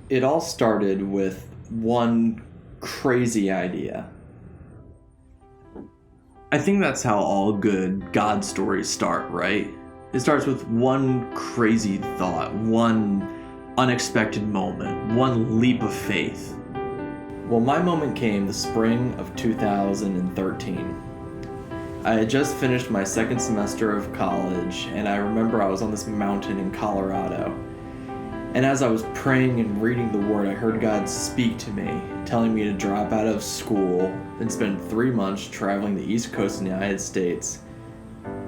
It all started with one crazy idea. I think that's how all good God stories start, right? It starts with one crazy thought, one unexpected moment, one leap of faith. Well, my moment came the spring of 2013. I had just finished my second semester of college, and I remember I was on this mountain in Colorado. And as I was praying and reading the Word, I heard God speak to me, telling me to drop out of school and spend 3 months traveling the East Coast of the United States,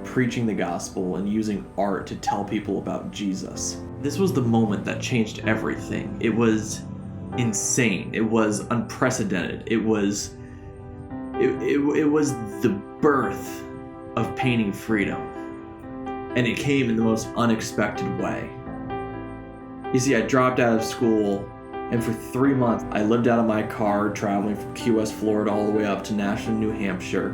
preaching the gospel and using art to tell people about Jesus. This was the moment that changed everything. It was insane. It was unprecedented. It was the birth of Painting Freedom. And it came in the most unexpected way. You see, I dropped out of school, and for 3 months, I lived out of my car, traveling from Key West, Florida, all the way up to Nashville, New Hampshire,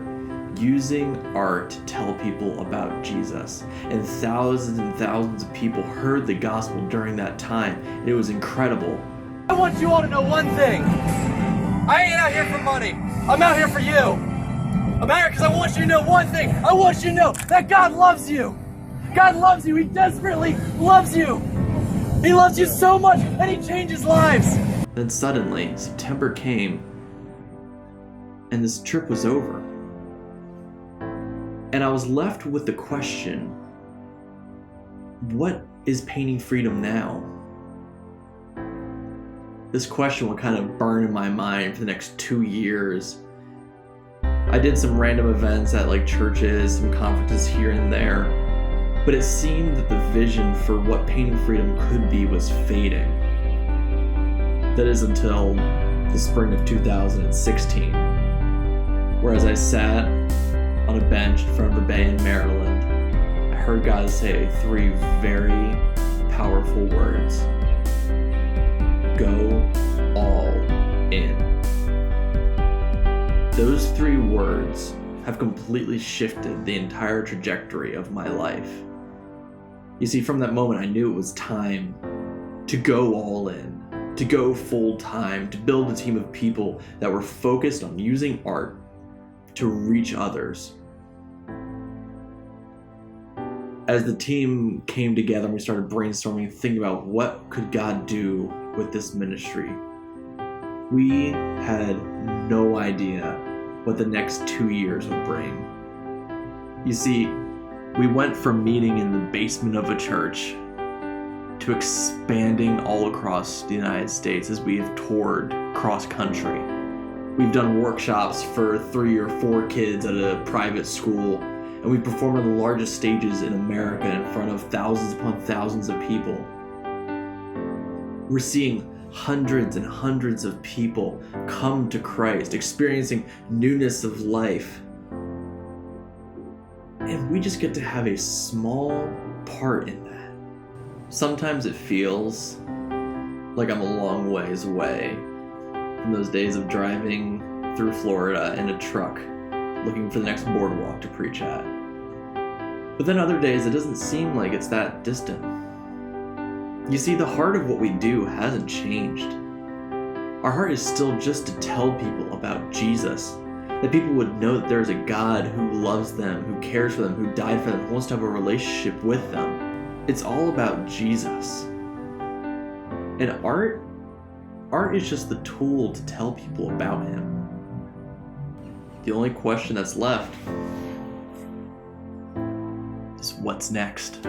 using art to tell people about Jesus. And thousands of people heard the gospel during that time, and it was incredible. I want you all to know one thing. I ain't out here for money. I'm out here for you. I'm out here because I want you to know one thing. I want you to know that God loves you. God loves you. He desperately loves you. He loves you so much, and He changes lives. Then suddenly, September came, and this trip was over. And I was left with the question, what is Painting Freedom now? This question would kind of burn in my mind for the next 2 years. I did some random events at churches, some conferences here and there, but it seemed that the vision for what Painting Freedom could be was fading. That is until the spring of 2016, where as I sat on a bench in front of a bay in Maryland, I heard God say 3 very powerful words. Go all in. Those 3 words have completely shifted the entire trajectory of my life. You see, from that moment, I knew it was time to go all in, to go full time, to build a team of people that were focused on using art to reach others. As the team came together and we started brainstorming, thinking about what could God do with this ministry, we had no idea what the next 2 years would bring. You see, we went from meeting in the basement of a church to expanding all across the United States as we have toured cross country. We've done workshops for 3 or 4 kids at a private school, and we performed on the largest stages in America in front of thousands upon thousands of people. We're seeing hundreds and hundreds of people come to Christ, experiencing newness of life. And we just get to have a small part in that. Sometimes it feels like I'm a long ways away from those days of driving through Florida in a truck looking for the next boardwalk to preach at. But then other days it doesn't seem like it's that distant. You see, the heart of what we do hasn't changed. Our heart is still just to tell people about Jesus, that people would know that there's a God who loves them, who cares for them, who died for them, who wants to have a relationship with them. It's all about Jesus. And art is just the tool to tell people about Him. The only question that's left is what's next?